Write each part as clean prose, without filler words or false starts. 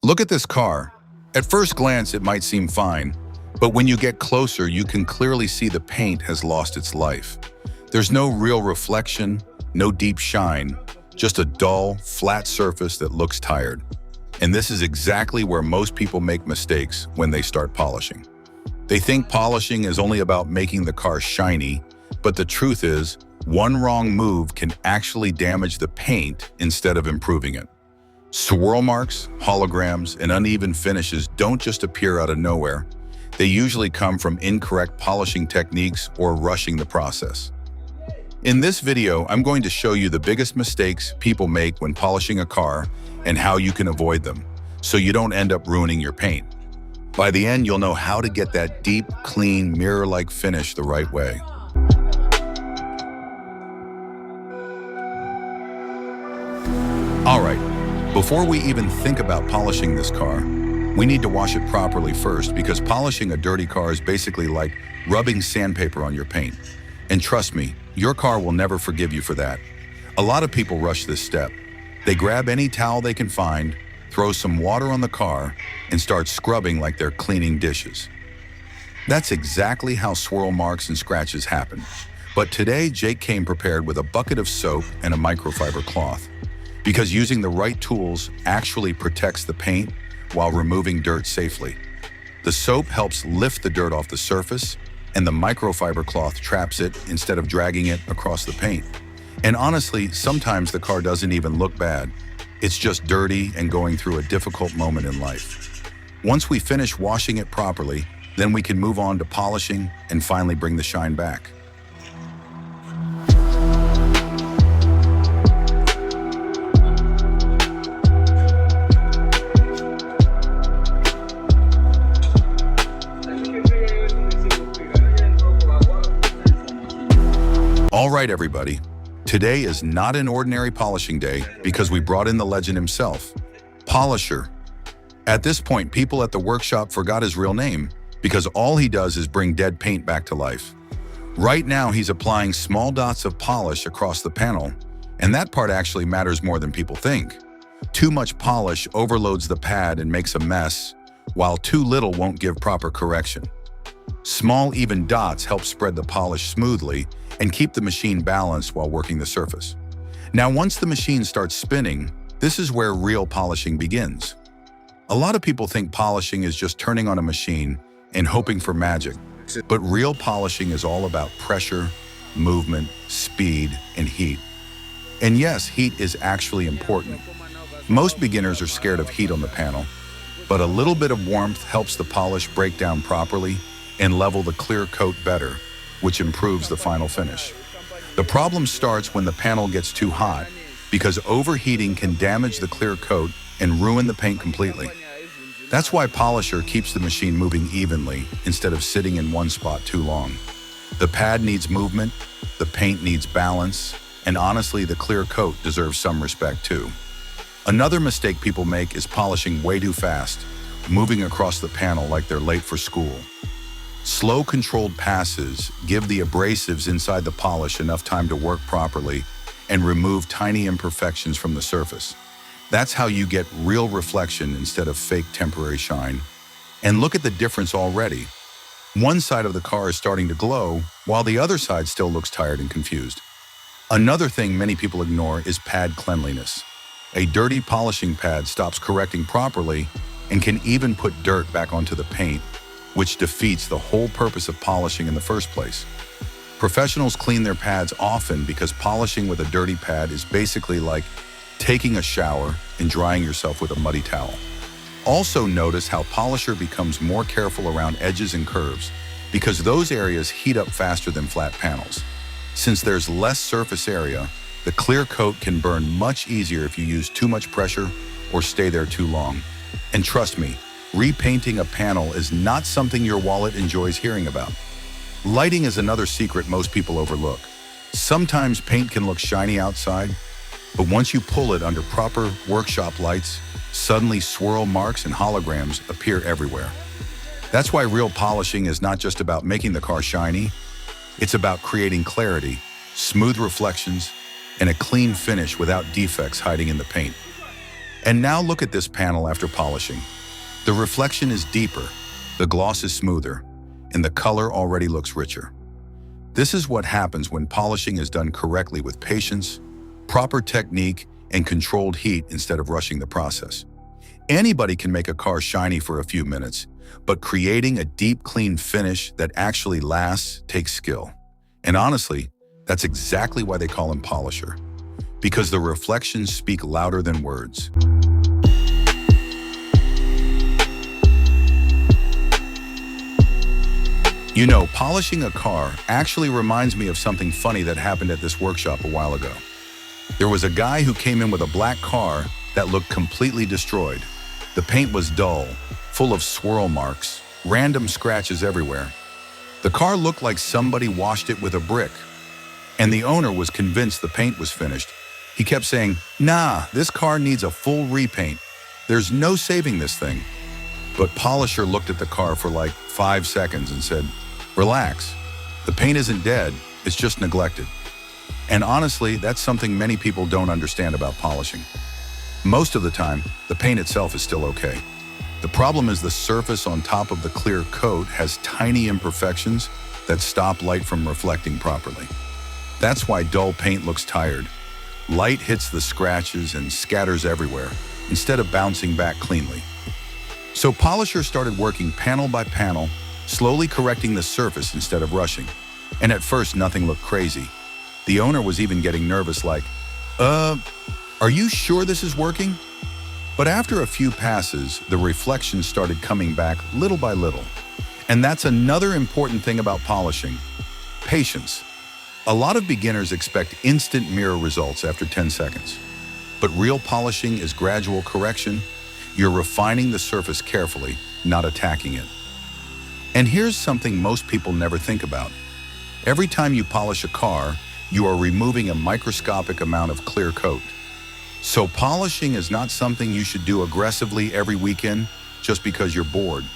Look at this car. At first glance, it might seem fine, but when you get closer, you can clearly see the paint has lost its life. There's no real reflection, no deep shine, just a dull, flat surface that looks tired. And this is exactly where most people make mistakes when they start polishing. They think polishing is only about making the car shiny, but the truth is, one wrong move can actually damage the paint instead of improving it. Swirl marks, holograms, and uneven finishes don't just appear out of nowhere. They usually come from incorrect polishing techniques or rushing the process. In this video, I'm going to show you the biggest mistakes people make when polishing a car and how you can avoid them, so you don't end up ruining your paint. By the end, you'll know how to get that deep, clean, mirror-like finish the right way. All right. Before we even think about polishing this car, we need to wash it properly first, because polishing a dirty car is basically like rubbing sandpaper on your paint. And trust me, your car will never forgive you for that. A lot of people rush this step. They grab any towel they can find, throw some water on the car, and start scrubbing like they're cleaning dishes. That's exactly how swirl marks and scratches happen. But today, Jake came prepared with a bucket of soap and a microfiber cloth, because using the right tools actually protects the paint while removing dirt safely. The soap helps lift the dirt off the surface, and the microfiber cloth traps it instead of dragging it across the paint. And honestly, sometimes the car doesn't even look bad. It's just dirty and going through a difficult moment in life. Once we finish washing it properly, then we can move on to polishing and finally bring the shine back. All right, everybody. Today is not an ordinary polishing day because we brought in the legend himself, Polisher. At this point, people at the workshop forgot his real name because all he does is bring dead paint back to life. Right now, he's applying small dots of polish across the panel, and that part actually matters more than people think. Too much polish overloads the pad and makes a mess, while too little won't give proper correction. Small, even dots help spread the polish smoothly and keep the machine balanced while working the surface. Now, once the machine starts spinning, this is where real polishing begins. A lot of people think polishing is just turning on a machine and hoping for magic, but real polishing is all about pressure, movement, speed, and heat. And yes, heat is actually important. Most beginners are scared of heat on the panel, but a little bit of warmth helps the polish break down properly and level the clear coat better, which improves the final finish. The problem starts when the panel gets too hot, because overheating can damage the clear coat and ruin the paint completely. That's why Polisher keeps the machine moving evenly instead of sitting in one spot too long. The pad needs movement, the paint needs balance, and honestly, the clear coat deserves some respect too. Another mistake people make is polishing way too fast, moving across the panel like they're late for school. Slow, controlled passes give the abrasives inside the polish enough time to work properly and remove tiny imperfections from the surface. That's how you get real reflection instead of fake temporary shine. And look at the difference already. One side of the car is starting to glow, while the other side still looks tired and confused. Another thing many people ignore is pad cleanliness. A dirty polishing pad stops correcting properly and can even put dirt back onto the paint, which defeats the whole purpose of polishing in the first place. Professionals clean their pads often because polishing with a dirty pad is basically like taking a shower and drying yourself with a muddy towel. Also notice how Polisher becomes more careful around edges and curves, because those areas heat up faster than flat panels. Since there's less surface area, the clear coat can burn much easier if you use too much pressure or stay there too long. And trust me, repainting a panel is not something your wallet enjoys hearing about. Lighting is another secret most people overlook. Sometimes paint can look shiny outside, but once you pull it under proper workshop lights, suddenly swirl marks and holograms appear everywhere. That's why real polishing is not just about making the car shiny, it's about creating clarity, smooth reflections, and a clean finish without defects hiding in the paint. And now look at this panel after polishing. The reflection is deeper, the gloss is smoother, and the color already looks richer. This is what happens when polishing is done correctly with patience, proper technique, and controlled heat instead of rushing the process. Anybody can make a car shiny for a few minutes, but creating a deep, clean finish that actually lasts takes skill. And honestly, that's exactly why they call him Polisher, because the reflections speak louder than words. You know, polishing a car actually reminds me of something funny that happened at this workshop a while ago. There was a guy who came in with a black car that looked completely destroyed. The paint was dull, full of swirl marks, random scratches everywhere. The car looked like somebody washed it with a brick, and the owner was convinced the paint was finished. He kept saying, "Nah, this car needs a full repaint. There's no saving this thing." But Polisher looked at the car for like 5 seconds and said, "Relax. The paint isn't dead, it's just neglected." And honestly, that's something many people don't understand about polishing. Most of the time, the paint itself is still okay. The problem is the surface on top of the clear coat has tiny imperfections that stop light from reflecting properly. That's why dull paint looks tired. Light hits the scratches and scatters everywhere, instead of bouncing back cleanly. So Polisher started working panel by panel, slowly correcting the surface instead of rushing. And at first, nothing looked crazy. The owner was even getting nervous like, are you sure this is working?" But after a few passes, the reflections started coming back little by little. And that's another important thing about polishing: patience. A lot of beginners expect instant mirror results after 10 seconds. But real polishing is gradual correction. You're refining the surface carefully, not attacking it. And here's something most people never think about. Every time you polish a car, you are removing a microscopic amount of clear coat. So polishing is not something you should do aggressively every weekend just because you're bored.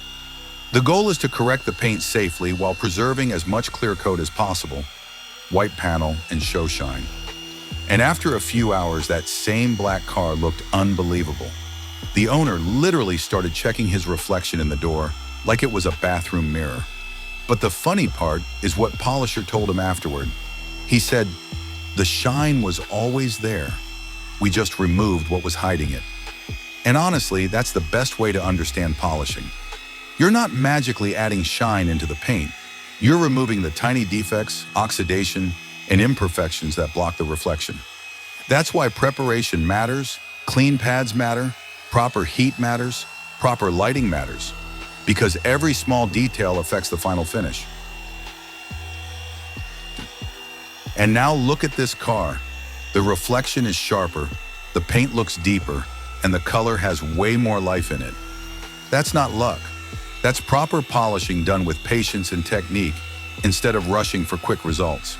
The goal is to correct the paint safely while preserving as much clear coat as possible, white panel and show shine. And after a few hours, that same black car looked unbelievable. The owner literally started checking his reflection in the door like it was a bathroom mirror. But the funny part is what Polisher told him afterward. He said, "The shine was always there. We just removed what was hiding it." And honestly, that's the best way to understand polishing. You're not magically adding shine into the paint. You're removing the tiny defects, oxidation, and imperfections that block the reflection. That's why preparation matters, clean pads matter, proper heat matters, proper lighting matters, because every small detail affects the final finish. And now look at this car. The reflection is sharper, the paint looks deeper, and the color has way more life in it. That's not luck. That's proper polishing done with patience and technique instead of rushing for quick results.